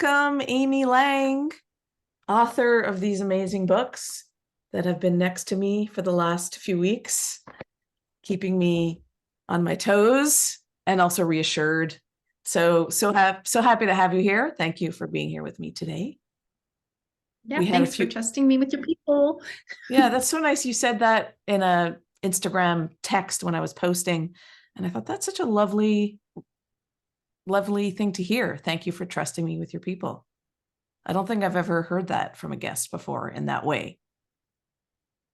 Welcome, Amy Lang, author of these amazing books that have been next to me for the last few weeks, keeping me on my toes and also reassured. So happy to have you here. Thank you for being here with me today. Yeah, thanks for trusting me with your people. Yeah, that's so nice. You said that in a Instagram text when I was posting, and I thought that's such a lovely thing to hear. Thank you for trusting me with your people. I don't think I've ever heard that from a guest before in that way.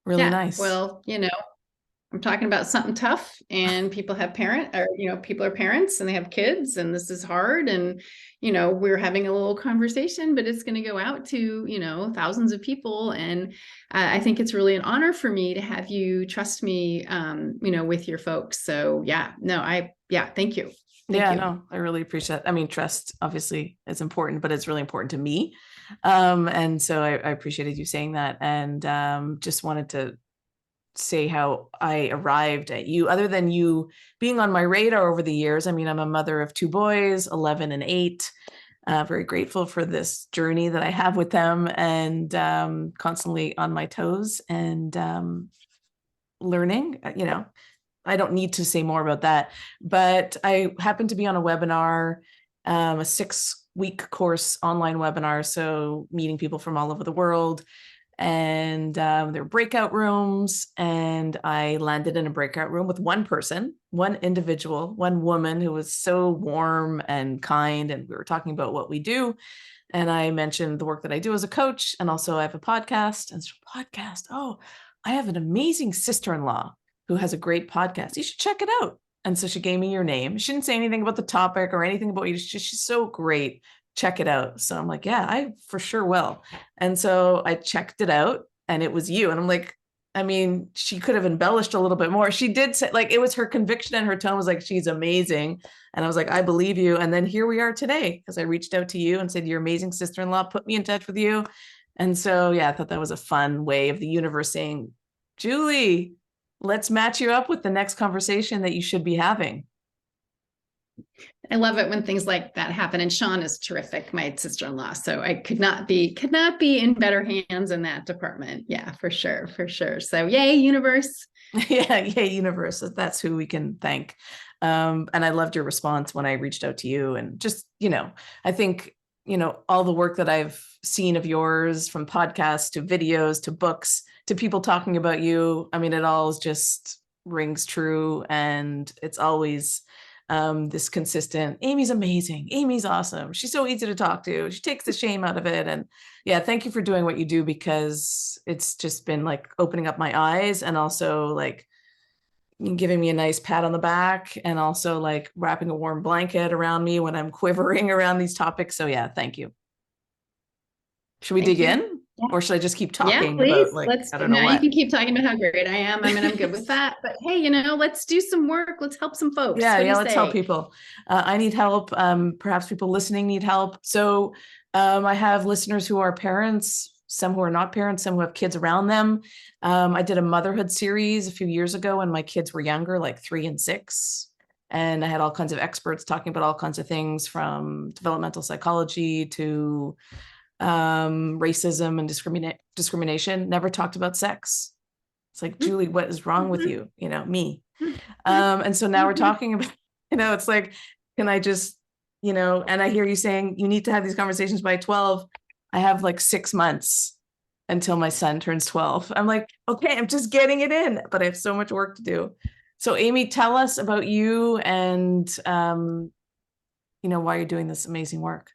Really nice. Well, I'm talking about something tough, and people have people are parents and they have kids, and this is hard. And, we're having a little conversation, but it's going to go out to, thousands of people. And I think it's really an honor for me to have you trust me, with your folks. So thank you. No, I really appreciate it. I mean, trust obviously is important, but it's really important to me. And so I appreciated you saying that, and just wanted to say how I arrived at you, other than you being on my radar over the years. I mean, I'm a mother of 2 boys, 11 and 8. Very grateful for this journey that I have with them, and constantly on my toes and learning, I don't need to say more about that, but I happened to be on a webinar, a 6-week course online webinar. So meeting people from all over the world, and there were breakout rooms, and I landed in a breakout room with one person, one individual, one woman who was so warm and kind. And we were talking about what we do. And I mentioned the work that I do as a coach. And also I have a podcast. And oh, I have an amazing sister-in-law who has a great podcast. You should check it out. And so she gave me your name. She didn't say anything about the topic or anything about you. She's so great. Check it out. So I'm like, yeah, I for sure will. And so I checked it out, and it was you. And I'm like, I mean, she could have embellished a little bit more. She did say, like, it was her conviction, and her tone was like, she's amazing. And I was like, I believe you. And then here we are today, because I reached out to you and said, your amazing sister-in-law put me in touch with you. And so, yeah, I thought that was a fun way of the universe saying, Julie, let's match you up with the next conversation that you should be having. I love it when things like that happen. And Sean is terrific, my sister-in-law. So I could not be in better hands in that department. Yeah, for sure. So yay, universe. Yeah, yay, universe. That's who we can thank. And I loved your response when I reached out to you. And just, I think, all the work that I've seen of yours, from podcasts to videos to books to people talking about you, I mean, it all just rings true. And it's always this consistent, Amy's amazing, Amy's awesome, she's so easy to talk to, she takes the shame out of it. And yeah, thank you for doing what you do, because it's just been like opening up my eyes, and also like giving me a nice pat on the back, and also like wrapping a warm blanket around me when I'm quivering around these topics. So yeah, thank you. Should we dig in? Yeah. Or should I just keep talking? Yeah, please. I don't know what. You can keep talking about how great I am. I mean, I'm good with that. But hey, let's do some work. Let's help some folks. Yeah, let's help people. I need help. Perhaps people listening need help. So I have listeners who are parents, some who are not parents, some who have kids around them. I did a motherhood series a few years ago when my kids were younger, like 3 and 6. And I had all kinds of experts talking about all kinds of things, from developmental psychology to racism and discrimination. Never talked about sex. It's like, Julie, what is wrong with you? Me. And so now we're talking about, it's like, can I just, and I hear you saying you need to have these conversations by 12. I have like 6 months until my son turns 12. I'm like, okay, I'm just getting it in, but I have so much work to do. So Amy, tell us about you and, why you're doing this amazing work.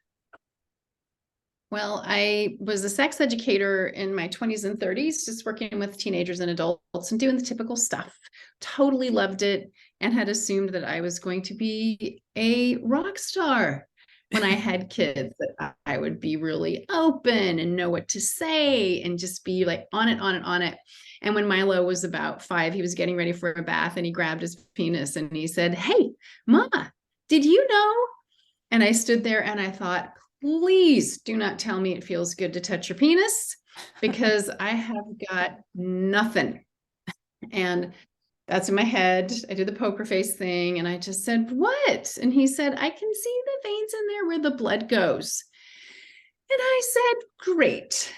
Well, I was a sex educator in my 20s and 30s, just working with teenagers and adults and doing the typical stuff. Totally loved it, and had assumed that I was going to be a rock star when I had kids, that I would be really open and know what to say and just be like on it. And when Milo was about 5, he was getting ready for a bath, and he grabbed his penis and he said, "Hey, Ma, did you know?" And I stood there and I thought, please do not tell me it feels good to touch your penis, because I have got nothing. And that's in my head. I did the poker face thing, and I just said, what? And he said, I can see the veins in there where the blood goes. I said, great.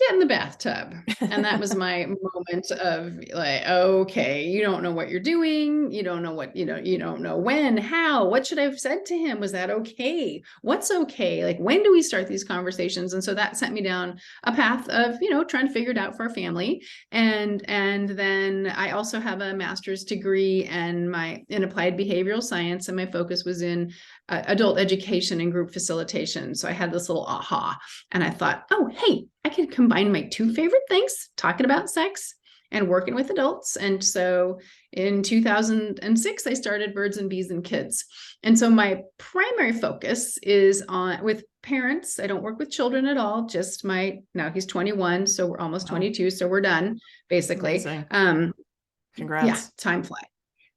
Get in the bathtub. And that was my moment of like, okay, you don't know what you're doing. You don't know what, you don't know when, how, what should I have said to him? Was that okay? What's okay? Like, when do we start these conversations? And so that sent me down a path of, trying to figure it out for our family. And then I also have a master's degree in applied behavioral science. And my focus was in adult education and group facilitation. So I had this little aha, and I thought, oh, hey, I could combine my two favorite things, talking about sex and working with adults. And so in 2006, I started Birds and Bees and Kids. And so my primary focus is on with parents. I don't work with children at all, just now he's 21, so we're almost 22, so we're done, basically. Congrats. Yeah, time flies.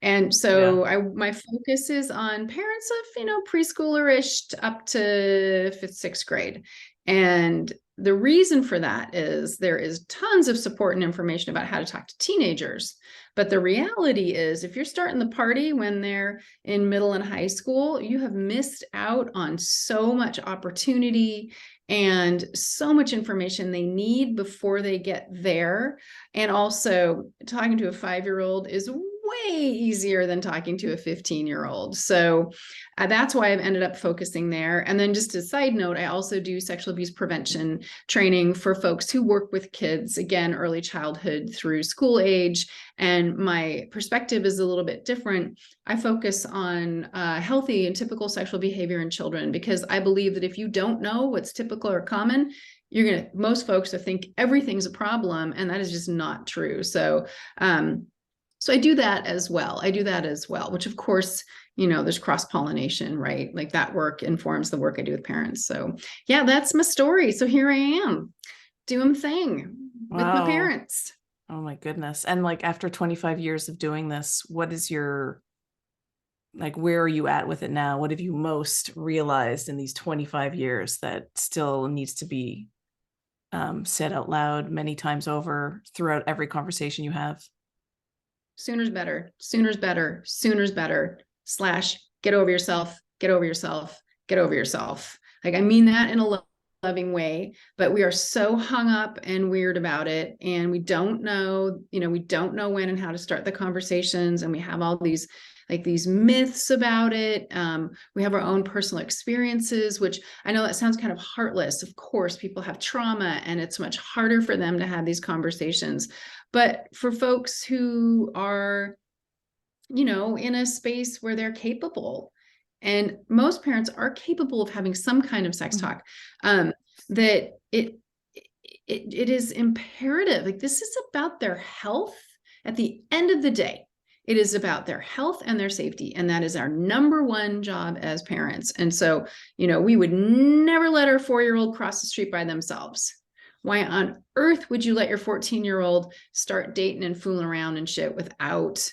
And so my focus is on parents of, preschooler-ish up to 5th, 6th grade. And the reason for that is there is tons of support and information about how to talk to teenagers. But the reality is, if you're starting the party when they're in middle and high school, you have missed out on so much opportunity and so much information they need before they get there. And also, talking to a 5-year-old is way easier than talking to a 15-year-old. So that's why I've ended up focusing there. And then just a side note, I also do sexual abuse prevention training for folks who work with kids, again, early childhood through school age. And my perspective is a little bit different. I focus on healthy and typical sexual behavior in children, because I believe that if you don't know what's typical or common, most folks will think everything's a problem, and that is just not true. So I do that as well. Which of course, there's cross-pollination, right? Like that work informs the work I do with parents. So yeah, that's my story. So here I am doing the thing with my parents. Oh my goodness. And like, after 25 years of doing this, what is where are you at with it now? What have you most realized in these 25 years that still needs to be said out loud many times over throughout every conversation you have? Sooner's better, sooner's better, sooner's better, / get over yourself, get over yourself, get over yourself. Like, I mean that in a loving way, but we are so hung up and weird about it. And we don't know, when and how to start the conversations. And we have all these myths about it. We have our own personal experiences, which I know that sounds kind of heartless. Of course, people have trauma and it's much harder for them to have these conversations. But for folks who are, in a space where they're capable, and most parents are capable of having some kind of sex talk, that it is imperative. Like, this is about their health at the end of the day. It is about their health and their safety. And that is our number one job as parents. And so, we would never let our 4-year-old cross the street by themselves. Why on earth would you let your 14-year-old start dating and fooling around and shit without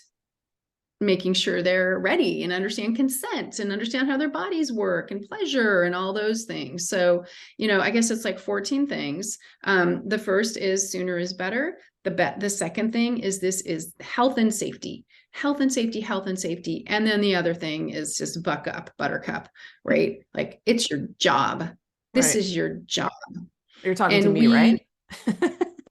making sure they're ready and understand consent and understand how their bodies work and pleasure and all those things? So, I guess it's like 14 things. The first is sooner is better. The second thing is this is health and safety, health and safety, health and safety. And then the other thing is just buck up, buttercup, right? Like, it's your job. This is your job. You're talking to me, right?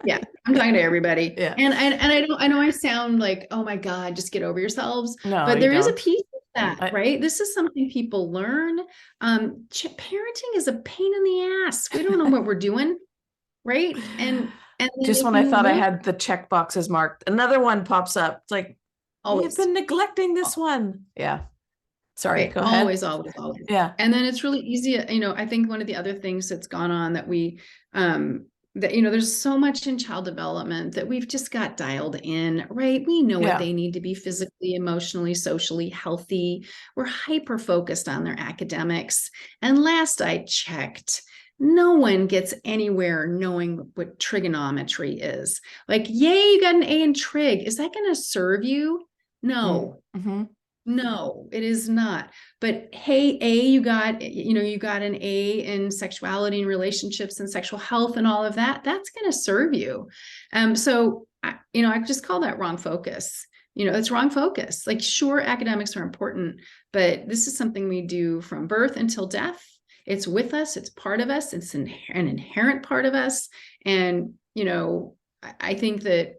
Yeah, I'm talking to everybody. Yeah. And I know I sound like, oh my God, just get over yourselves. No, but there is a piece of that, right? This is something people learn. Parenting is a pain in the ass. We don't know what we're doing, right? And just when I thought I had the check boxes marked, another one pops up. It's like, you've been neglecting this one. Yeah. Sorry, right. Go ahead. Always. Yeah. And then it's really easy. I think one of the other things that's gone on that there's so much in child development that we've just got dialed in, right? We know what they need to be physically, emotionally, socially healthy. We're hyper focused on their academics. And last I checked, no one gets anywhere knowing what trigonometry is. Like, yay, you got an A in trig. Is that going to serve you? No. Mm-hmm. No, it is not. But hey, you got an A in sexuality and relationships and sexual health and all of that. That's going to serve you. So I just call that wrong focus. It's wrong focus. Like, sure, academics are important, but this is something we do from birth until death. It's with us. It's part of us. It's an inherent part of us. And, I think that,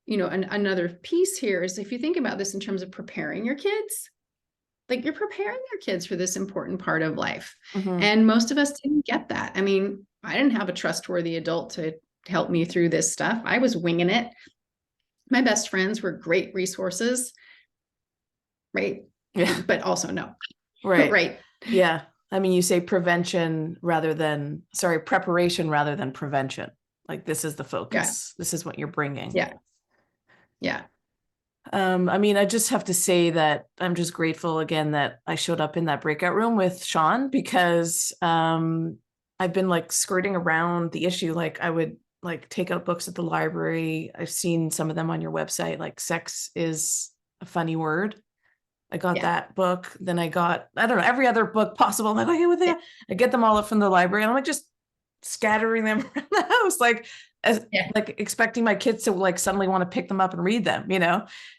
another piece here is if you think about this in terms of preparing your kids, like you're preparing your kids for this important part of life. And most of us didn't get that. I mean, I didn't have a trustworthy adult to help me through this stuff. I was winging it. My best friends were great resources, right? Yeah. But also no. Right. Right. Yeah. I mean, you say preparation rather than prevention. Like this is the focus. Yeah. This is what you're bringing. Yeah. Yeah. I mean, I just have to say that I'm just grateful again that I showed up in that breakout room with Sean, because I've been like skirting around the issue. Like I would like take out books at the library. I've seen some of them on your website, like Sex is a Funny Word. I got that book. Then I got, I don't know, every other book possible. I'm like, okay, what they I get them all up from the library, and I'm like just scattering them around the house, like like expecting my kids to like suddenly want to pick them up and read them,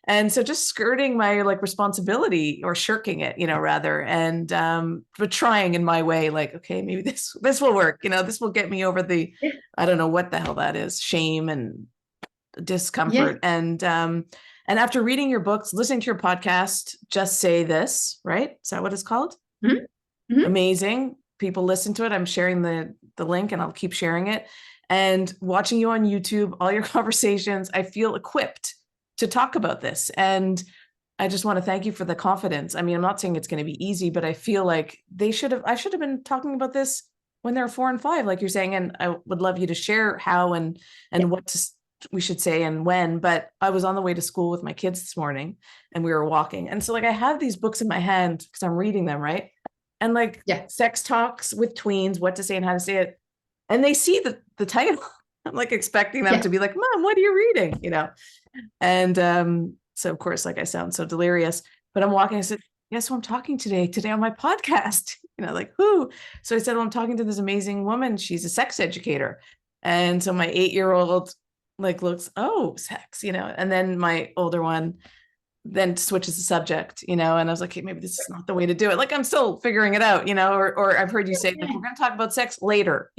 and so just skirting my like responsibility, or shirking it, rather, and but trying in my way, like, okay, maybe this will work, this will get me over the I don't know what the hell that is, shame and discomfort. And after reading your books, listening to your podcast, Just Say This, right? Is that what it's called? Amazing. People listen to it. I'm sharing the link, and I'll keep sharing it. And watching you on YouTube, all your conversations, I feel equipped to talk about this. And I just want to thank you for the confidence. I mean, I'm not saying it's going to be easy, but I feel like I should have been talking about this when they're 4 and 5, like you're saying. And I would love you to share how and what we should say and when. But I was on the way to school with my kids this morning, and we were walking. And so like I have these books in my hand because I'm reading them, right? And like Sex Talks with Tweens, What to Say and How to Say It. And they see the title. I'm like expecting them to be like, Mom, what are you reading? And so of course, like I sound so delirious, but I'm walking. I said, guess who I'm talking today on my podcast, like who? So I said, well, I'm talking to this amazing woman. She's a sex educator. And so my 8-year-old like looks, oh, sex, and then my older one then switches the subject, and I was like, hey, maybe this is not the way to do it. Like, I'm still figuring it out, or I've heard you say, like, we're going to talk about sex later,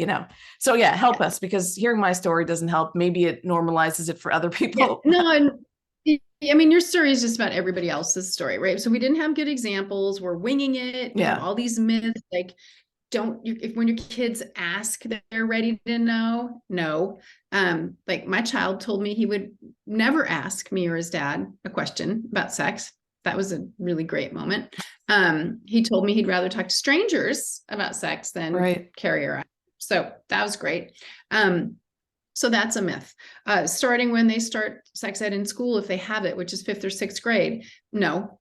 So yeah, help us, because hearing my story doesn't help. Maybe it normalizes it for other people. Yeah. No, and I mean, your story is just about everybody else's story, right? So we didn't have good examples. We're winging it. We have all these myths, like, when your kids ask, they're ready to know. No. Like my child told me he would never ask me or his dad a question about sex. That was a really great moment. He told me he'd rather talk to strangers about sex than carry her out. So that was great. So that's a myth. Starting when they start sex ed in school, if they have it, which is 5th or 6th grade. No.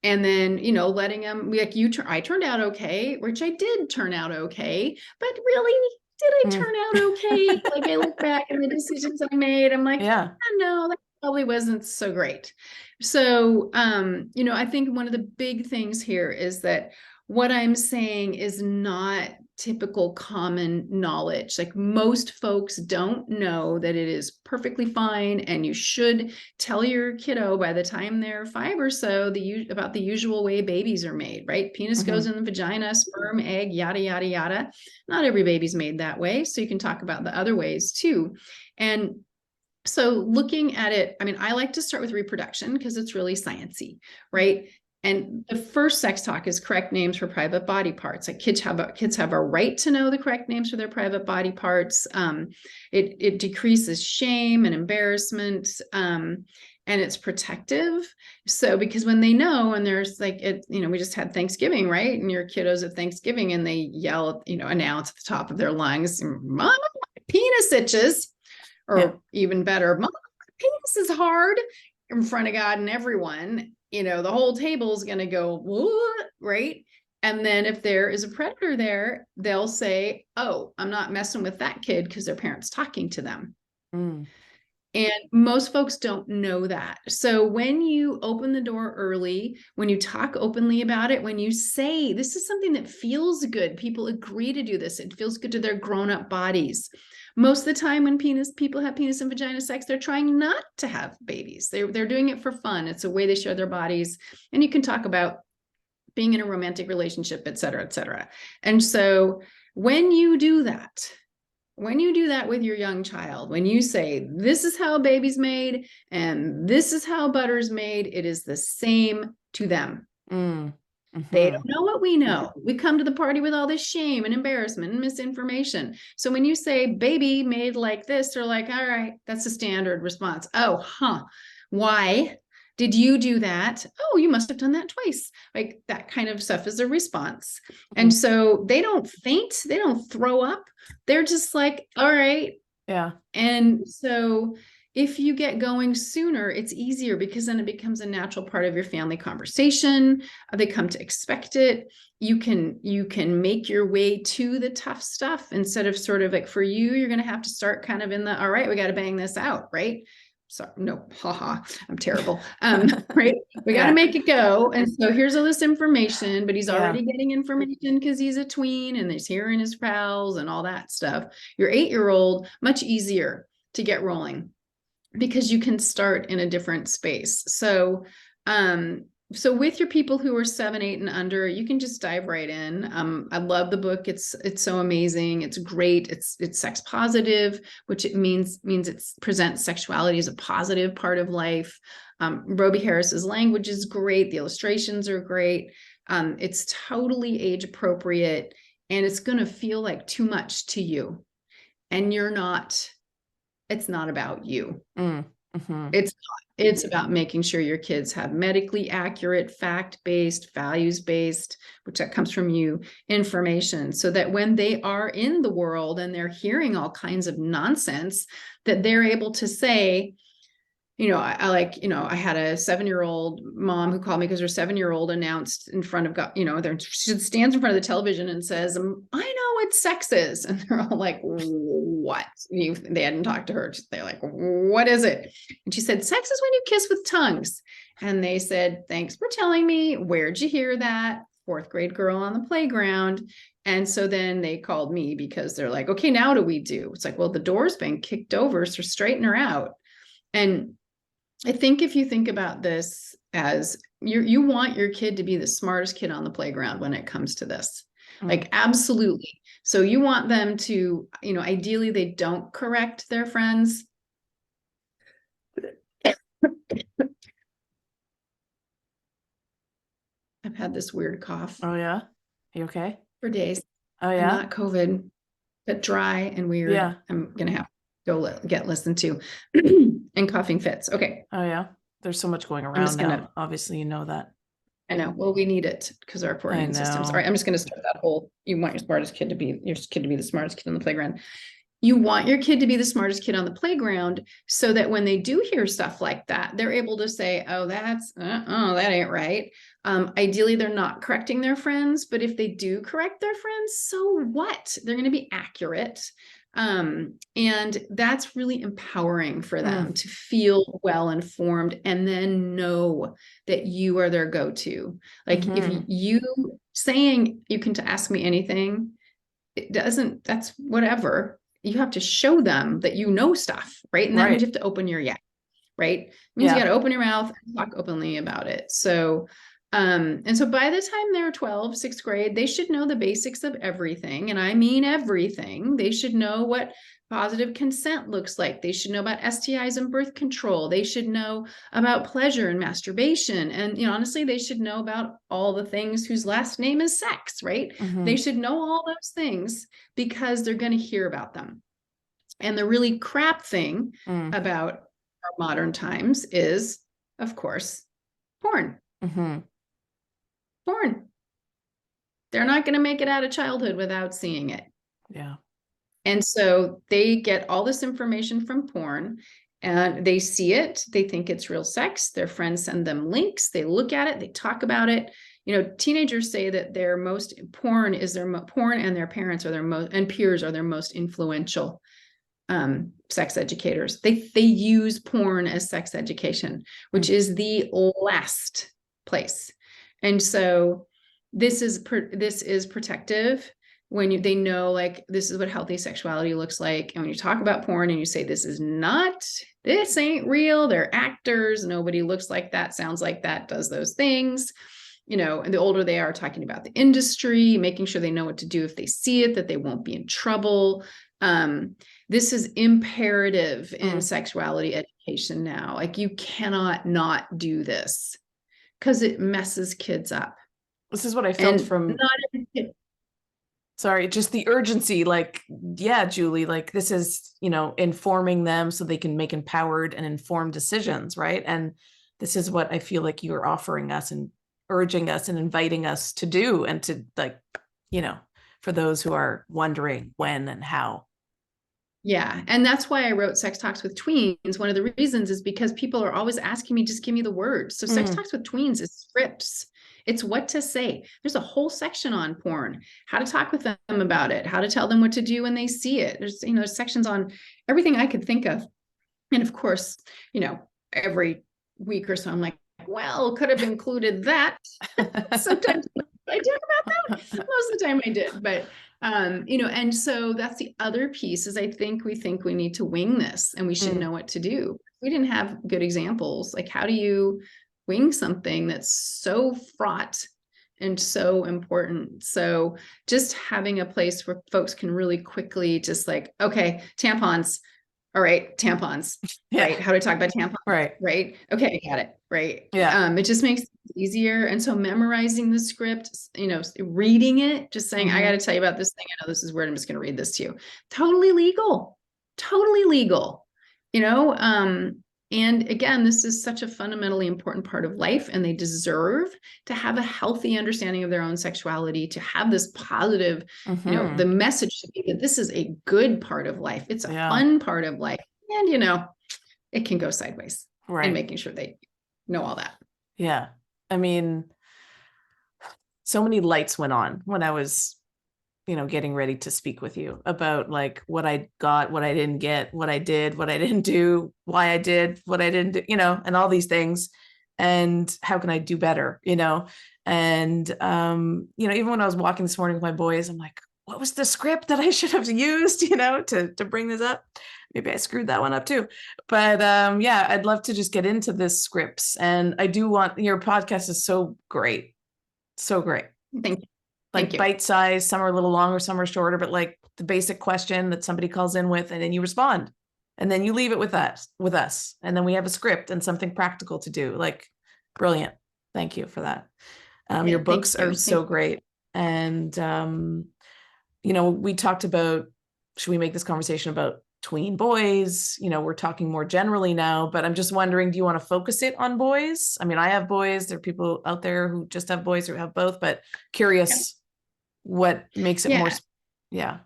And then, letting them, like I turned out okay, which I did turn out okay, but really, did I turn out okay? Like I look back and the decisions I made, I'm like, no, that probably wasn't so great. So, I think one of the big things here is that what I'm saying is not typical common knowledge. Like most folks don't know that it is perfectly fine, and you should tell your kiddo by the time they're 5 or so about the usual way babies are made, right? Penis goes in the vagina, sperm, egg, yada, yada, yada. Not every baby's made that way. So you can talk about the other ways too. And so looking at it, I mean, I like to start with reproduction because it's really sciencey, right? And the first sex talk is correct names for private body parts. Like kids have a right to know the correct names for their private body parts. It decreases shame and embarrassment, and it's protective. So because when they know, and there's like we just had Thanksgiving, right? And your kiddos at Thanksgiving, and they yell, announce at the top of their lungs, "Mama, my penis itches," or even better, "Mama, my penis is hard," in front of God and everyone. The whole table is going to go, what? Right? And then if there is a predator there, they'll say, oh, I'm not messing with that kid because their parents talking to them. And most folks don't know that. So when you open the door early, when you talk openly about it, when you say, this is something that feels good, people agree to do this. It feels good to their grown-up bodies. Most of the time when people have penis and vagina sex, they're trying not to have babies. They're doing it for fun. It's a way they share their bodies. And you can talk about being in a romantic relationship, et cetera, et cetera. And so when you do that with your young child, when you say, this is how a baby's made and this is how butter's made, it is the same to them. They don't know what we know. We come to the party with all this shame and embarrassment and misinformation. So when you say baby made like this, they're like, all right, that's a standard response. Oh, why did you do that? Oh, you must have done that twice. Like that kind of stuff is a response. And so they don't faint, they don't throw up. They're just like, all right. Yeah. And so if you get going sooner, it's easier because then it becomes a natural part of your family conversation. They come to expect it. You can make your way to the tough stuff instead of sort of like, for you, you're going to have to start kind of in the, all right, we got to bang this out, right? So no, I'm terrible. Right. We got to make it go. And so here's all this information, but he's already getting information because he's a tween and he's hearing his pals and all that stuff. Your 8-year-old, much easier to get rolling because you can start in a different space. So, so with your people who are 7, 8 and under, you can just dive right in. I love the book. It's so amazing. It's great. It's sex positive, which it means it presents sexuality as a positive part of life. Roby Harris's language is great. The illustrations are great. It's totally age appropriate, and it's going to feel like too much to you, and it's not about you. It's about making sure your kids have medically accurate, fact-based, values-based, which that comes from you, information, so that when they are in the world and they're hearing all kinds of nonsense, that they're able to say, I had a 7-year-old mom who called me because her 7-year-old announced in front of God, she stands in front of the television and says, I know what sex is. And they're all like, what? They hadn't talked to her. They're like, what is it? And she said, sex is when you kiss with tongues. And they said, thanks for telling me. Where'd you hear that? 4th grade girl on the playground. And so then they called me because they're like, okay, now what do we do? It's like, well, the door's been kicked over, so straighten her out. And I think if you think about this as you want your kid to be the smartest kid on the playground when it comes to this, like absolutely. So you want them to, ideally they don't correct their friends. I've had this weird cough. Oh yeah. You okay? For days. Oh yeah. Not COVID, but dry and weird. Yeah. I'm going to have to go get listened to and coughing fits. Okay. Oh yeah. There's so much going around now. Obviously, you know that. I know. Well, we need it because our poor immune systems. All right. I'm just going to start that whole, you want your kid to be the smartest kid on the playground. You want your kid to be the smartest kid on the playground so that when they do hear stuff like that, they're able to say, oh, that ain't right. Ideally, they're not correcting their friends, but if they do correct their friends, so what? They're going to be accurate. And that's really empowering for them to feel well informed and then know that you are their go-to. Like if you saying you can ask me anything, that's whatever. You have to show them that you know stuff, right? And that means you have to open your yak, right? It means you got to open your mouth and talk openly about it. So, and so by the time they're 12, 6th grade, they should know the basics of everything. And I mean everything. They should know what positive consent looks like. They should know about STIs and birth control. They should know about pleasure and masturbation. And, honestly, they should know about all the things whose last name is sex, right? They should know all those things because they're going to hear about them. And the really crap thing about our modern times is, of course, porn. Porn. They're not going to make it out of childhood without seeing it. Yeah. And so they get all this information from porn and they see it. They think it's real sex. Their friends send them links. They look at it. They talk about it. Teenagers say that porn and their parents are their most, and peers are their most influential sex educators. They use porn as sex education, which is the last place. And so this is protective when they know, like, this is what healthy sexuality looks like. And when you talk about porn and you say, this ain't real. They're actors. Nobody looks like that, sounds like that, does those things. and the older they are, talking about the industry, making sure they know what to do if they see it, that they won't be in trouble. This is imperative in sexuality education now. Like, you cannot not do this because it messes kids up. This is what I felt from, not every kid. Sorry, just the urgency. Like, yeah, Julie, like this is, informing them so they can make empowered and informed decisions, right? And this is what I feel like you're offering us and urging us and inviting us to do, and to, like, for those who are wondering when and how. Yeah. And that's why I wrote Sex Talks with Tweens. One of the reasons is because people are always asking me, just give me the words. So Sex Talks with Tweens is scripts. It's what to say. There's a whole section on porn, how to talk with them about it, how to tell them what to do when they see it. There's sections on everything I could think of. And of course, every week or so, I'm like, well, could have included that. Sometimes I talk about that. Most of the time I did, but and so that's the other piece, is I think we need to wing this, and we should know what to do. We didn't have good examples. Like, how do you wing something that's so fraught and so important? So just having a place where folks can really quickly just like, okay, tampons. All right, tampons, right? How to talk about tampons, right? Okay, I got it, right? Yeah. It just makes it easier. And so memorizing the script, reading it, just saying, I got to tell you about this thing. I know this is weird. I'm just going to read this to you. Totally legal, totally legal, and again, this is such a fundamentally important part of life, and they deserve to have a healthy understanding of their own sexuality, to have this positive, the message should be that this is a good part of life. It's a fun part of life. And, it can go sideways, and making sure they know all that. Yeah. I mean, so many lights went on when I was, getting ready to speak with you about like what I got, what I didn't get, what I did, what I didn't do, why I did, what I didn't do, and all these things, and how can I do better, and, even when I was walking this morning with my boys, I'm like, what was the script that I should have used, to bring this up? Maybe I screwed that one up too. But I'd love to just get into this scripts. And I do want, your podcast is so great. So great. Thank you. Like bite size, some are a little longer, some are shorter, but like the basic question that somebody calls in with, and then you respond, and then you leave it with us. And then we have a script and something practical to do. Like, brilliant. Thank you for that. Your books are so great. And, we talked about, should we make this conversation about tween boys? We're talking more generally now, but I'm just wondering, do you want to focus it on boys? I mean, I have boys. There are people out there who just have boys or have both, but curious what makes it more. Yeah.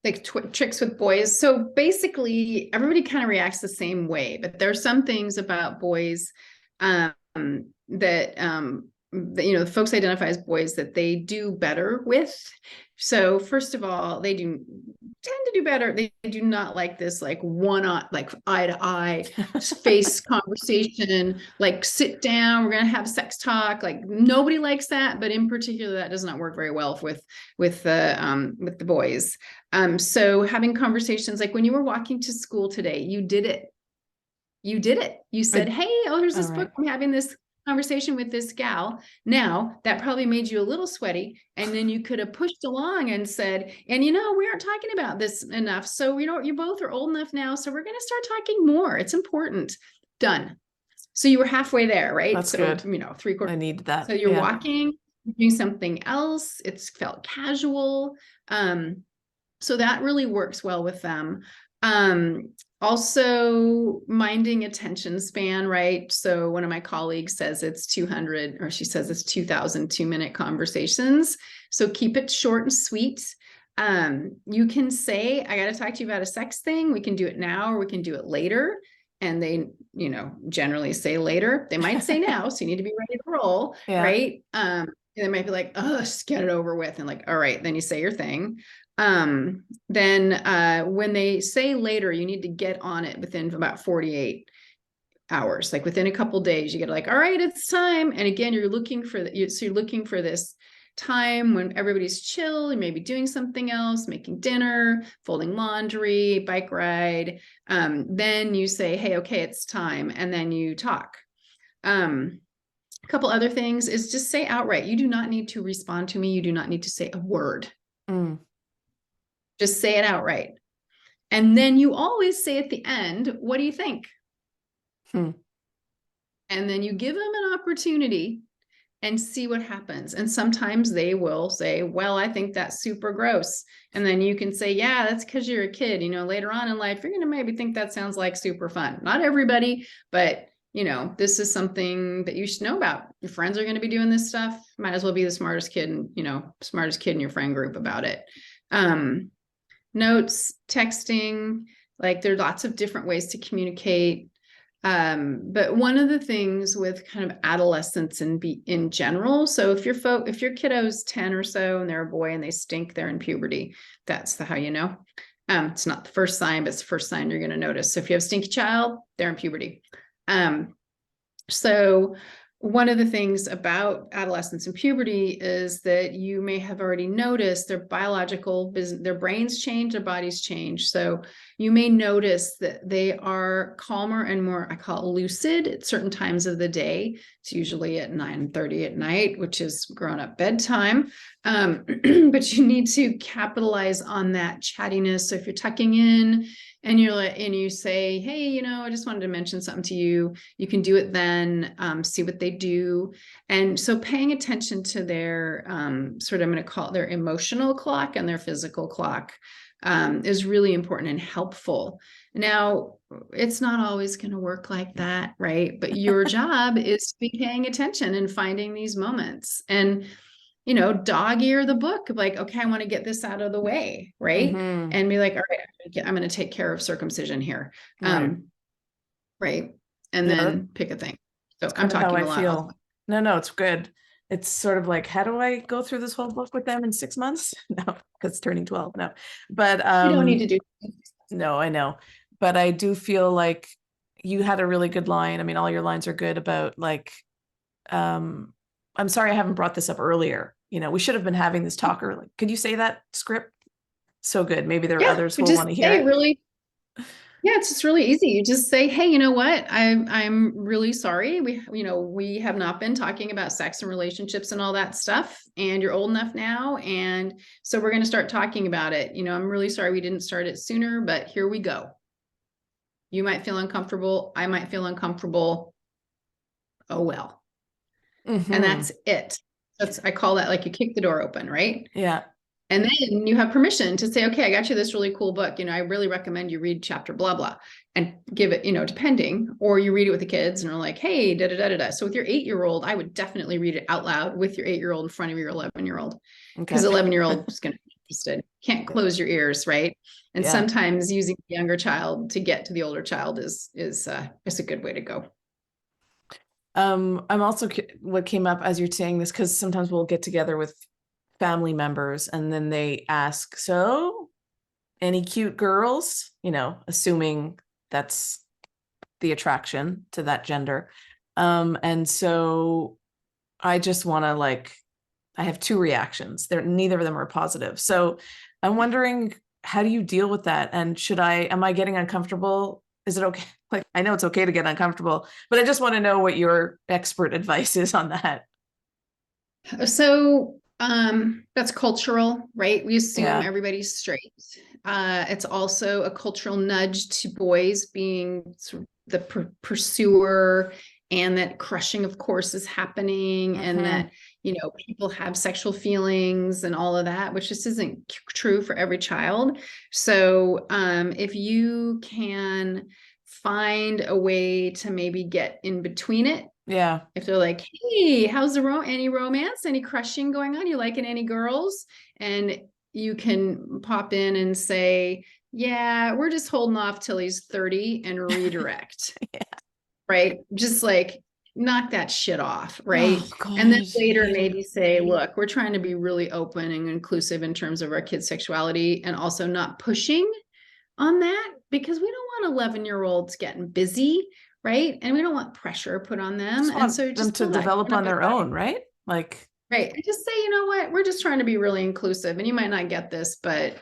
Like tricks with boys. So basically everybody kind of reacts the same way, but there are some things about boys that the folks identify as boys that they do better with. So first of all, they do tend to do better. They do not like this, like eye to eye face conversation, like sit down, we're going to have sex talk. Like, nobody likes that, but in particular, that does not work very well with the boys. So having conversations, like when you were walking to school today, you did it. You said, hey, here's this book. I'm having this conversation with this gal. Now that probably made you a little sweaty, and then you could have pushed along and said, and we aren't talking about this enough, so you both are old enough now, so we're going to start talking more. It's important. Done. So you were halfway there, right? That's so good. 3/4. I need that. So you're walking, doing something else. It's felt casual. So that really works well with them. Also minding attention span, right? So one of my colleagues says it's 200, or she says it's 2,000 2-minute conversations. So keep it short and sweet. You can say, I got to talk to you about a sex thing. We can do it now, or we can do it later. And they, generally say later. They might say now, so you need to be ready to roll, right? And they might be like, oh, just get it over with. And like, all right, then you say your thing. Then when they say later, you need to get on it within about 48 hours, like within a couple days. You get like, all right, it's time. And again, you're looking for so you're looking for this time when everybody's chill. You may be doing something else, making dinner, folding laundry, bike ride. Then you say, hey, okay, it's time. And then you talk. A couple other things is just say outright, you do not need to respond to me. You do not need to say a word. Just say it outright. And then you always say at the end, what do you think? And then you give them an opportunity and see what happens. And sometimes they will say, well, I think that's super gross. And then you can say, yeah, that's because you're a kid. You know, later on in life, you're going to maybe think that sounds like super fun. Not everybody, but you know, this is something that you should know about. Your friends are going to be doing this stuff. Might as well be the smartest kid and, you know, smartest kid in your friend group about it. Notes, texting, like there are lots of different ways to communicate. But one of the things with kind of adolescence and in general, so if your kiddo's 10 or so and they're a boy and they stink, they're in puberty. That's how you know. It's not the first sign, but it's the first sign you're going to notice. So if you have a stinky child, they're in puberty. So one of the things about adolescence and puberty is that you may have already noticed their their brains change, their bodies change. So you may notice that they are calmer and more, I call it lucid at certain times of the day. It's usually at 9:30 at night, which is grown-up bedtime. But you need to capitalize on that chattiness. So if you're tucking in and you say, hey, you know, I just wanted to mention something to you. You can do it then, see what they do. And so paying attention to their I'm going to call it their emotional clock and their physical clock is really important and helpful. Now, it's not always going to work like that, right? But your job is to be paying attention and finding these moments. And you know, dog ear the book, like, okay, I want to get this out of the way, right? And be like, all right, I'm going to take care of circumcision here. Right. And then pick a thing. So I'm talking a lot. Feel. No, it's good. It's sort of like, how do I go through this whole book with them in 6 months? No, because turning 12. No, but you don't need to do. No, I know, but I do feel like you had a really good line. I mean, all your lines are good about like, I'm sorry I haven't brought this up earlier. You know, we should have been having this talk early. Could you say that script? So good. Maybe there are others who will want to hear it. Really, yeah, it's just really easy. You just say, hey, you know what? I'm really sorry. We have not been talking about sex and relationships and all that stuff. And you're old enough now. And so we're going to start talking about it. You know, I'm really sorry we didn't start it sooner, but here we go. You might feel uncomfortable. I might feel uncomfortable. Oh, well. And that's it. I call that like you kick the door open, right? Yeah. And then you have permission to say, okay, I got you this really cool book. You know, I really recommend you read chapter blah, blah, and give it, you know, depending, or you read it with the kids and are like, hey, da, da, da, da, da. So with your 8-year-old, I would definitely read it out loud with your 8-year-old in front of your 11-year-old, because 11-year-old is going to be interested. Can't close your ears, right? And sometimes using the younger child to get to the older child is a good way to go. I'm also, what came up as you're saying this, because sometimes we'll get together with family members and then they ask, so any cute girls, you know, assuming that's the attraction to that gender. And so I just want to I have 2 reactions. Neither of them are positive. So I'm wondering, how do you deal with that? And am I getting uncomfortable? Is it okay? Like, I know it's okay to get uncomfortable, but I just want to know what your expert advice is on that. So that's cultural, right? We assume everybody's straight. It's also a cultural nudge to boys being sort of the pursuer, and that crushing, of course, is happening, and that, you know, people have sexual feelings and all of that, which just isn't true for every child. So if you can find a way to maybe get in between it. Yeah. If they're like, hey, how's any romance, any crushing going on? You liking any girls? And you can pop in and say, yeah, we're just holding off till he's 30 and redirect. Right. Just like knock that shit off. Right. Oh, and then later maybe say, look, we're trying to be really open and inclusive in terms of our kids' sexuality, and also not pushing on that, because we don't want 11-year-olds getting busy, right? And we don't want pressure put on them. And so just to develop on their own, right? Like, right. And just say, you know what, we're just trying to be really inclusive, and you might not get this, but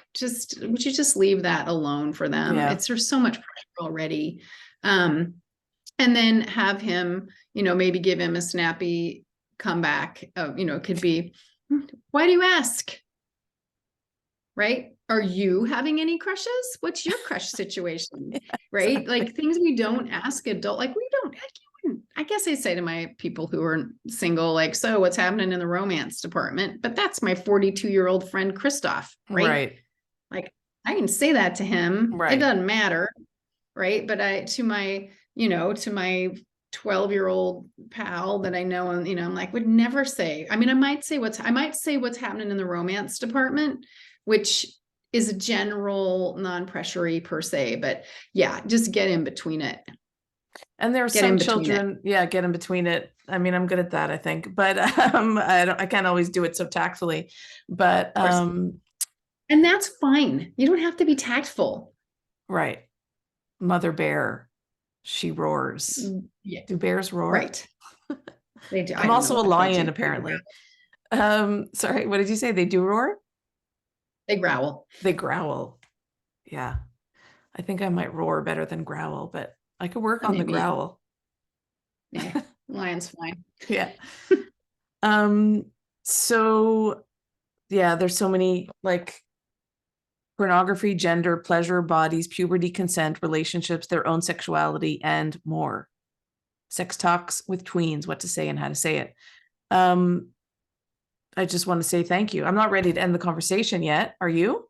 would you just leave that alone for them? There's so much pressure already. And and then have him, maybe give him a snappy comeback. It could be, why do you ask? Right? Are you having any crushes? What's your crush situation? Yeah, right? exactly. Like things we don't ask adult, like we don't, I guess I say to my people who are single, like, so what's happening in the romance department? But that's my 42-year-old friend, Christoph, right? Right. Like I can say that to him. It Right. doesn't matter. Right. But to my 12-year-old pal that I know, and, I'm like, would never say, I might say what's happening in the romance department, which is a general non-pressury per se, but yeah, just get in between it. And there are some children, get in between it. I'm good at that, I think, but I can't always do it so tactfully, but and that's fine. You don't have to be tactful. Right. Mother bear, she roars. Yeah. Do bears roar? Right. They do. I'm also a lion, apparently. Sorry, what did you say? They do roar? They growl. They growl. Yeah. I think I might roar better than growl, but I could work on the growl. Yeah, lion's fine. Yeah. So yeah, there's so many, like, pornography, gender, pleasure, bodies, puberty, consent, relationships, their own sexuality, and more. Sex talks with tweens, what to say and how to say it. I just want to say thank you. I'm not ready to end the conversation yet. Are you?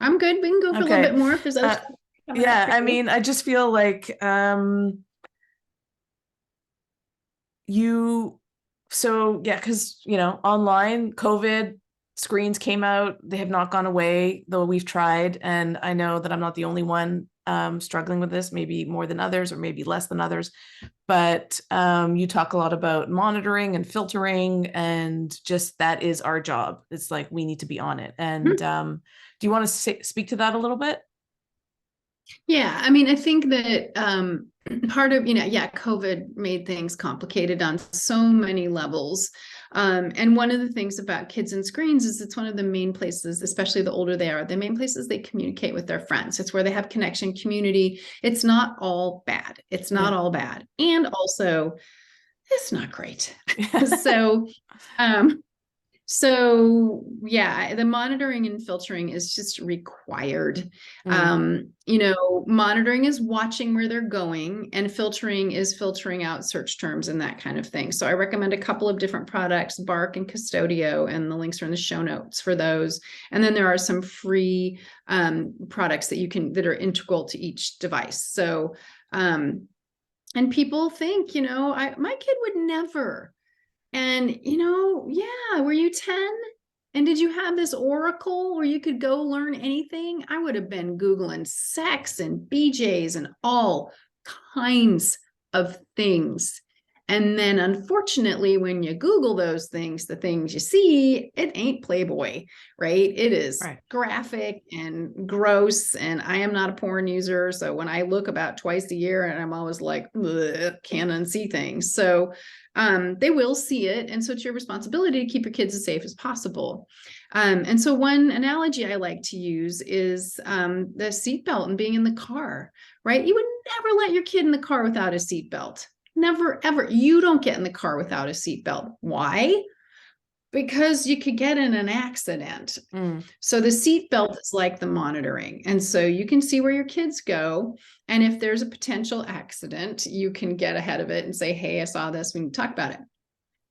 I'm good. We can go for a little bit more if there's other stuff. Yeah, I just feel like because online COVID screens came out. They have not gone away, though we've tried, and I know that I'm not the only one struggling with this, maybe more than others or maybe less than others. But you talk a lot about monitoring and filtering, and just that is our job. It's like we need to be on it. And do you want to speak to that a little bit? Yeah, I think that part of, COVID made things complicated on so many levels. And one of the things about kids and screens is it's one of the main places, especially the older they are, the main places they communicate with their friends. It's where they have connection, community. It's not all bad. It's not all bad. And also, it's not great. So yeah, the monitoring and filtering is just required. Monitoring is watching where they're going, and filtering is filtering out search terms and that kind of thing. So I recommend a couple of different products, Bark and Custodio, and the links are in the show notes for those. And then there are some free products that are integral to each device. So, and people think, my kid would never. And, were you 10? And did you have this oracle where you could go learn anything? I would have been Googling sex and BJs and all kinds of things. And then unfortunately, when you Google those things, the things you see, it ain't Playboy, right? It is graphic and gross. And I am not a porn user. So when I look about twice a year, and I'm always like, can't unsee things. So they will see it. And so it's your responsibility to keep your kids as safe as possible. And so one analogy I like to use is the seatbelt and being in the car, right? You would never let your kid in the car without a seatbelt. Never, ever. You don't get in the car without a seatbelt. Why? Because you could get in an accident. So the seatbelt is like the monitoring. And so you can see where your kids go. And if there's a potential accident, you can get ahead of it and say, hey, I saw this. We can talk about it.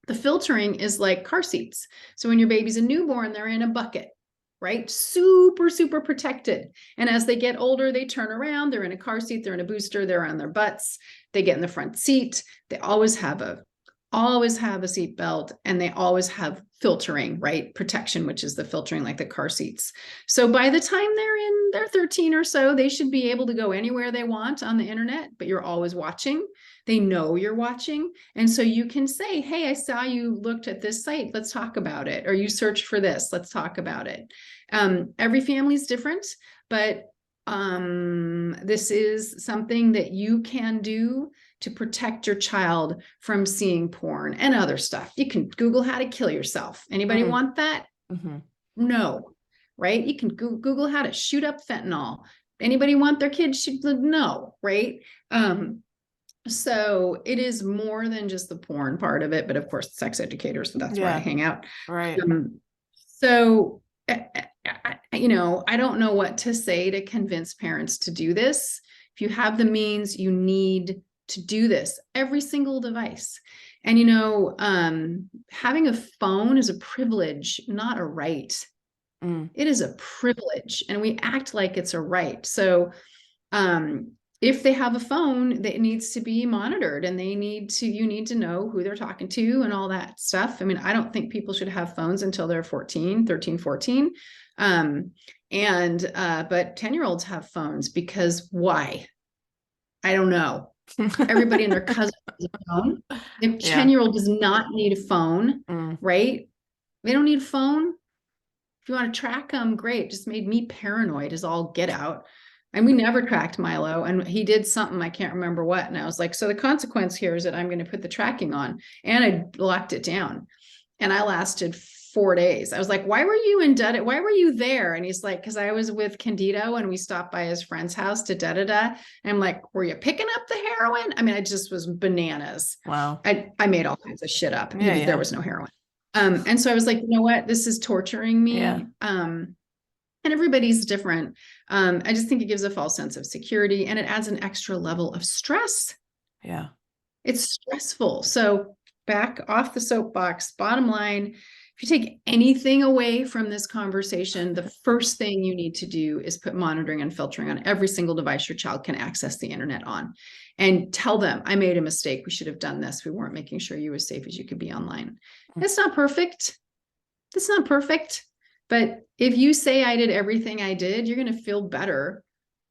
The filtering is like car seats. So when your baby's a newborn, they're in a bucket, right? Super, super protected. And as they get older, they turn around, they're in a car seat, they're in a booster, they're on their butts, they get in the front seat. They always have a seatbelt, and they always have filtering, right? Protection, which is the filtering like the car seats. So by the time they're 13 or so, they should be able to go anywhere they want on the internet, but you're always watching. They know you're watching. And so you can say, hey, I saw you looked at this site. Let's talk about it. Or you searched for this. Let's talk about it. Every family is different, but this is something that you can do to protect your child from seeing porn and other stuff. You can Google how to kill yourself. Anybody want that? No, right? You can Google how to shoot up fentanyl. Anybody want their kids shoot? No, right? So it is more than just the porn part of it, but of course, sex educators, so that's where I Yeah. hang out. Right. So, you know, I don't know what to say to convince parents to do this. If you have the means, you need to do this. Every single device. And, you know, having a phone is a privilege, not a right. Mm. It is a privilege, and we act like it's a right. So, if they have a phone, that needs to be monitored, and you need to know who they're talking to and all that stuff. I mean, I don't think people should have phones until they're 14, 13, 14. But 10-year-olds have phones because why? I don't know. Everybody and their cousin has a phone. The Yeah. 10-year-old does not need a phone, Mm. right? They don't need a phone. If you want to track them, great. Just made me paranoid as all get out. And we never tracked Milo. And he did something, I can't remember what. And I was like, so the consequence here is that I'm going to put the tracking on. And I locked it down. And I lasted 4 days. I was like, why were you in Dutta? Why were you there? And he's like, because I was with Candido and we stopped by his friend's house to da-da-da. And I'm like, were you picking up the heroin? I mean, I just was bananas. Wow. I made all kinds of shit up. Yeah, There was no heroin. And so I was like, you know what? This is torturing me. Yeah. And everybody's different. I just think it gives a false sense of security, and it adds an extra level of stress. Yeah. It's stressful. So back off the soapbox, bottom line, if you take anything away from this conversation, the first thing you need to do is put monitoring and filtering on every single device your child can access the internet on, and tell them, I made a mistake. We should have done this. We weren't making sure you were as safe as you could be online. It's not perfect. It's not perfect. But if you say I did everything I did, you're going to feel better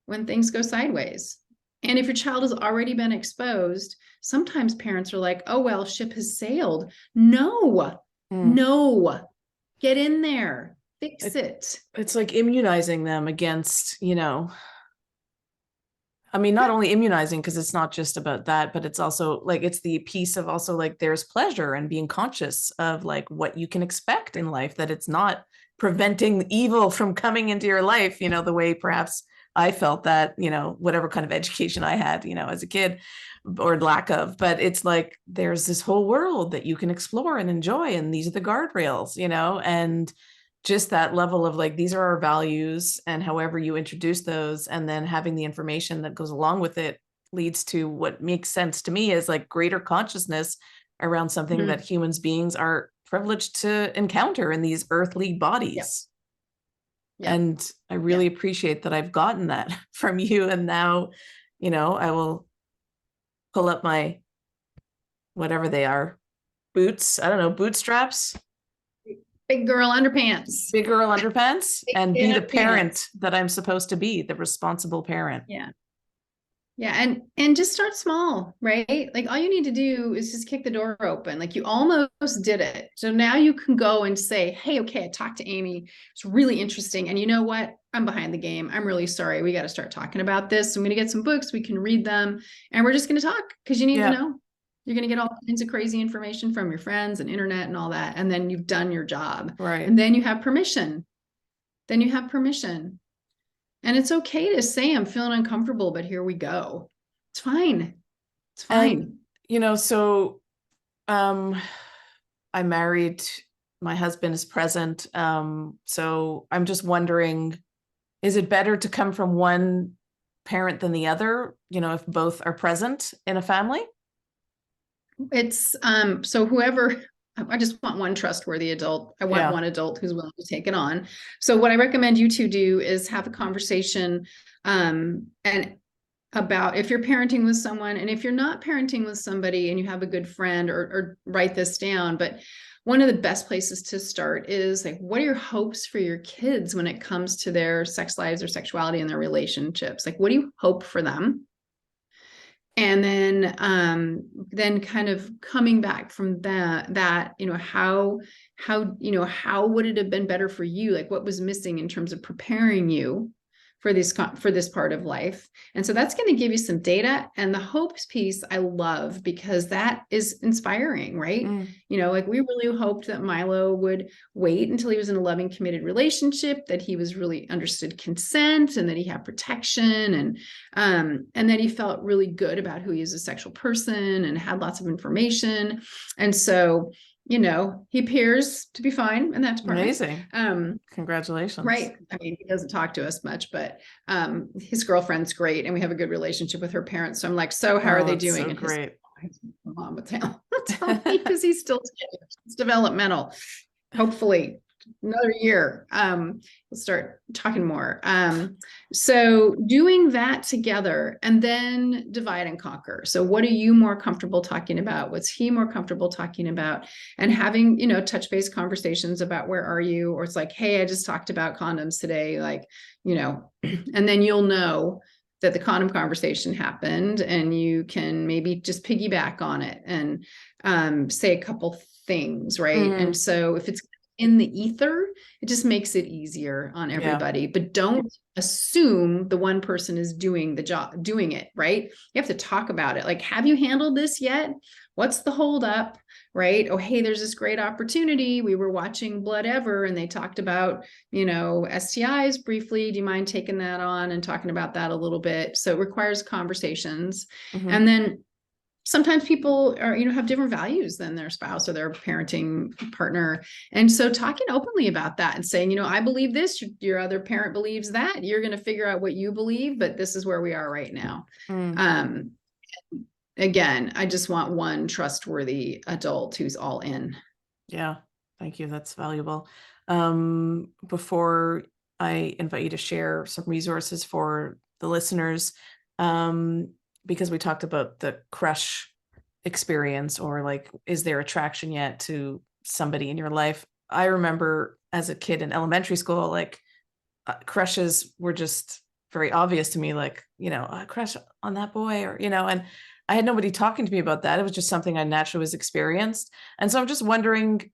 when things go sideways. And if your child has already been exposed, sometimes parents are like, oh, well, ship has sailed. No, no, get in there, fix it. It's like immunizing them against, you know, I mean, not only immunizing, because it's not just about that, but it's also like, it's the piece of also like there's pleasure and being conscious of like what you can expect in life, that it's not preventing evil from coming into your life, you know, the way perhaps I felt that, you know, whatever kind of education I had, you know, as a kid or lack of, but it's like, there's this whole world that you can explore and enjoy. And these are the guardrails, you know, and just that level of like, these are our values, and however you introduce those, and then having the information that goes along with it leads to what makes sense to me is like greater consciousness around something that humans beings are privileged to encounter in these earthly bodies. Yeah. And I really appreciate that I've gotten that from you. And now, you know, I will pull up my, whatever they are, boots, I don't know, bootstraps, Big girl underpants. big girl underpants, and be the underpants. parent that I'm supposed to be, the responsible parent. Yeah. Yeah. And just start small, right? Like all you need to do is just kick the door open. Like you almost did it. So now you can go and say, hey, okay, I talked to Amy. It's really interesting. And you know what? I'm behind the game. I'm really sorry. We got to start talking about this. I'm going to get some books. We can read them, and we're just going to talk because you need to know. You're going to get all kinds of crazy information from your friends and internet and all that. And then you've done your job. Right. And then you have permission. Then you have permission. And it's okay to say, I'm feeling uncomfortable, but here we go. It's fine. It's fine. And, you know, so I'm married. My husband is present. So I'm just wondering, is it better to come from one parent than the other, you know, if both are present in a family? It's so whoever, I just want one trustworthy adult. I want one adult who's willing to take it on. So what I recommend you two do is have a conversation and about if you're parenting with someone, and if you're not parenting with somebody and you have a good friend, or write this down. But one of the best places to start is like, what are your hopes for your kids when it comes to their sex lives or sexuality and their relationships? Like, what do you hope for them? And then kind of coming back from that, you know, how would it have been better for you? Like what was missing in terms of preparing you for this part of life. And so that's going to give you some data. And the hopes piece I love, because that is inspiring, right? Like we really hoped that Milo would wait until he was in a loving, committed relationship, that he was really understood consent, and that he had protection, and that he felt really good about who he is as a sexual person and had lots of information. And so, he appears to be fine in that department. Amazing. Congratulations. Right. I mean, he doesn't talk to us much, but his girlfriend's great, and we have a good relationship with her parents. So I'm like, so how are they doing? So and great. his mom would tell me, because he's still developmental. Hopefully another year, we'll start talking more. So doing that together, and then divide and conquer. So what are you more comfortable talking about? What's he more comfortable talking about? And having, touch base conversations about where are you? Or it's like, hey, I just talked about condoms today. Like, and then you'll know that the condom conversation happened, and you can maybe just piggyback on it and say a couple things, right? And so if it's in the ether, it just makes it easier on everybody. But don't assume the one person is doing it, right? You have to talk about it. Like, have you handled this yet? What's the hold up, right? Oh, hey, there's this great opportunity. We were watching Blood Ever, and they talked about, STIs briefly. Do you mind taking that on and talking about that a little bit? So it requires conversations. And then sometimes people are, have different values than their spouse or their parenting partner. And so talking openly about that and saying, I believe this, your other parent believes that, you're going to figure out what you believe, but this is where we are right now. Again, I just want one trustworthy adult who's all in. Yeah. Thank you. That's valuable. Before I invite you to share some resources for the listeners, because we talked about the crush experience, or like, is there attraction yet to somebody in your life? I remember as a kid in elementary school, like crushes were just very obvious to me, like, a crush on that boy, or, and I had nobody talking to me about that. It was just something I naturally was experienced. And so I'm just wondering,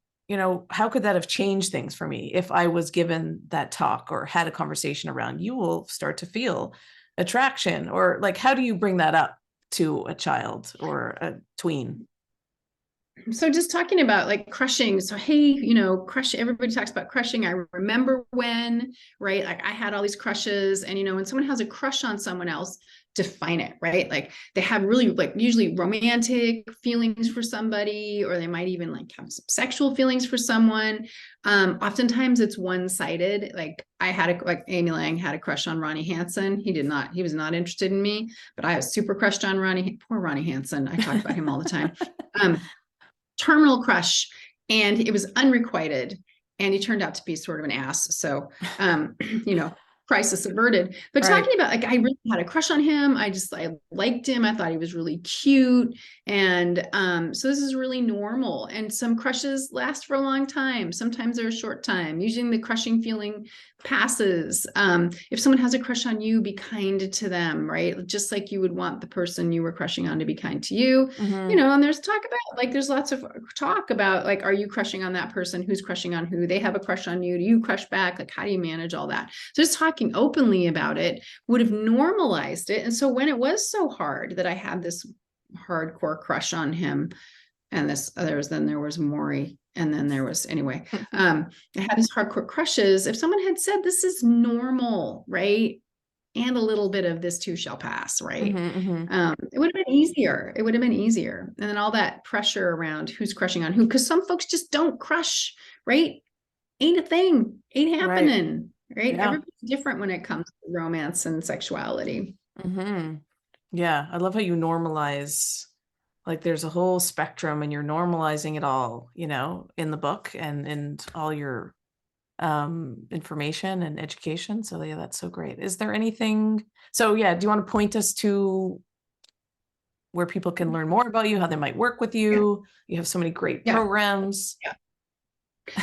how could that have changed things for me if I was given that talk or had a conversation around, you will start to feel attraction, or like, how do you bring that up to a child or a tween? So just talking about like crushing. So, hey, crush, everybody talks about crushing. I remember when, right? Like I had all these crushes, and, when someone has a crush on someone else, define it, right? Like they have really like usually romantic feelings for somebody, or they might even like have some sexual feelings for someone. Oftentimes it's one-sided. Like like Amy Lang had a crush on Ronnie Hansen. He was not interested in me, but I was super crushed on poor Ronnie Hansen. I talk about him all the time. Terminal crush, and it was unrequited, and he turned out to be sort of an ass. So, crisis averted. But talking about, like, I really had a crush on him. I liked him. I thought he was really cute. And so this is really normal. And some crushes last for a long time. Sometimes they're a short time. Usually the crushing feeling passes. If someone has a crush on you, be kind to them, right? Just like you would want the person you were crushing on to be kind to you. And there's there's lots of talk about, like, are you crushing on that person? Who's crushing on who? They have a crush on you. Do you crush back? Like, how do you manage all that? So just talking openly about it would have normalized it. And so when it was so hard that I had this hardcore crush on him, and there was Maury, and then there was, anyway, I had these hardcore crushes. If someone had said, this is normal, right? And a little bit of this too shall pass, right? It would have been easier. It would have been easier. And then all that pressure around who's crushing on who, because some folks just don't crush, right? Ain't a thing, ain't happening, right? Yeah. Everybody's different when it comes to romance and sexuality. Yeah. I love how you normalize, like there's a whole spectrum, and you're normalizing it all, in the book and all your information and education. So yeah, that's so great. Is there anything, do you want to point us to where people can learn more about you, how they might work with you? You have so many great programs.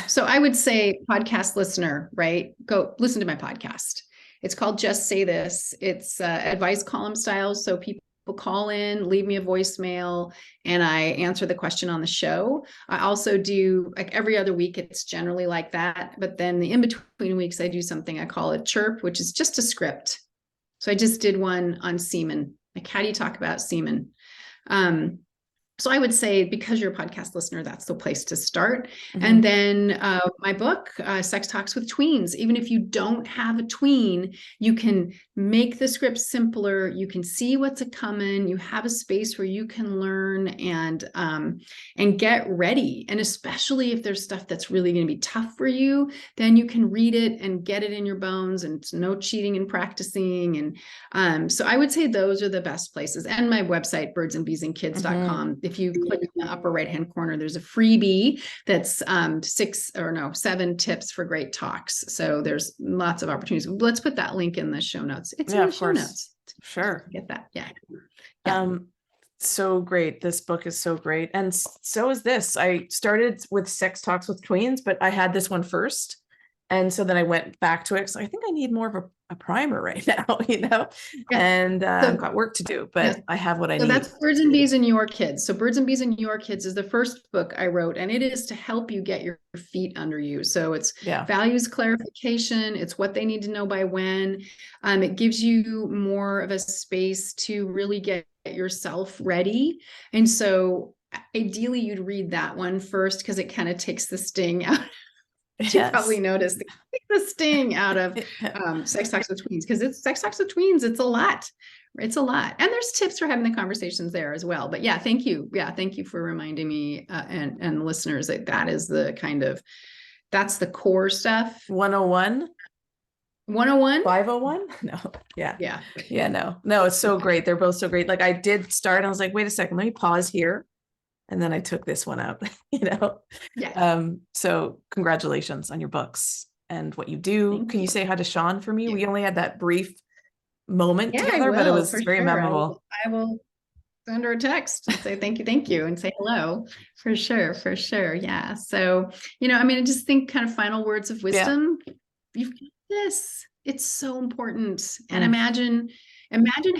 So I would say, podcast listener, right? Go listen to my podcast. It's called Just Say This. It's advice column style. So people call in, leave me a voicemail, and I answer the question on the show. I also do, like, every other week, it's generally like that. But then the in-between weeks, I do something I call a chirp, which is just a script. So I just did one on semen. Like, how do you talk about semen? So I would say, because you're a podcast listener, that's the place to start. Mm-hmm. And then my book, Sex Talks with Tweens, even if you don't have a tween, you can make the script simpler. You can see what's a coming. You have a space where you can learn and get ready. And especially if there's stuff that's really going to be tough for you, then you can read it and get it in your bones, and it's no cheating and practicing. And so I would say those are the best places. And my website, birdsandbeesandkids.com. If you click in the upper right-hand corner, there's a freebie that's 7 tips for great talks. So there's lots of opportunities. Let's put that link in the show notes. It's in the show notes. Sure. Get that. Yeah. So great. This book is so great. And so is this. I started with Sex Talks with Tweens, but I had this one first. And so then I went back to it. So I think I need more of a primer right now, and I've got work to do, but I have what I need. So that's Birds and Bees and Your Kids. So Birds and Bees and Your Kids is the first book I wrote, and it is to help you get your feet under you. So it's values clarification. It's what they need to know by when. It gives you more of a space to really get yourself ready. And so ideally you'd read that one first, because it kind of takes the sting out. You probably noticed the sting out of Sex Talks with Tweens, because it's Sex Talks with Tweens. It's a lot. It's a lot. And there's tips for having the conversations there as well. But yeah, thank you. Yeah, thank you for reminding me and listeners that is the kind of, that's the core stuff. 101? 101? 501? No. Yeah. No, it's so great. They're both so great. Like, I did start and I was like, wait a second, let me pause here. And then I took this one out, So congratulations on your books and what you do. Can you say hi to Sean for me? We only had that brief moment together, but it was very memorable. I will send her a text and say thank you, and say hello. For sure. Yeah. So, I just think kind of final words of wisdom. You've got this. It's so important. And imagine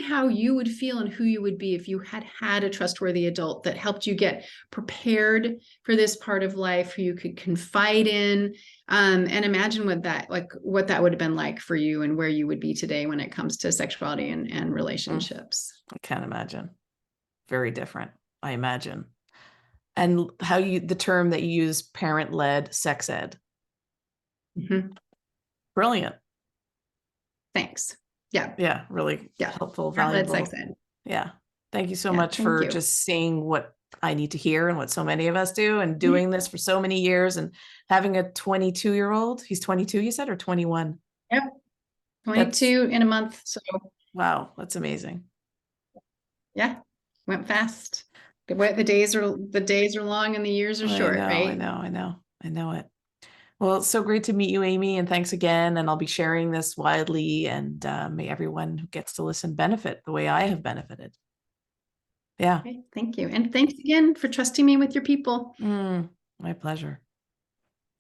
how you would feel and who you would be if you had a trustworthy adult that helped you get prepared for this part of life, who you could confide in, and imagine what that would have been like for you, and where you would be today when it comes to sexuality and relationships. I can't imagine. Very different, I imagine. And how the term that you use, parent-led sex ed. Mm-hmm. Brilliant. Thanks. Yeah. Really helpful, valuable. Sex ed. Yeah. Thank you so much for just saying what I need to hear, and what so many of us do, and doing this for so many years, and having a 22-year-old. He's 22, you said, or 21? Yep. 22 in a month. So wow, that's amazing. Yeah. Went fast. The days are long and the years are short, right? I know it. Well, it's so great to meet you, Amy, and thanks again. And I'll be sharing this widely, and may everyone who gets to listen benefit the way I have benefited. Yeah. Okay, thank you. And thanks again for trusting me with your people. My pleasure.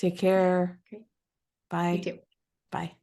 Take care. Okay. Bye. You too. Bye.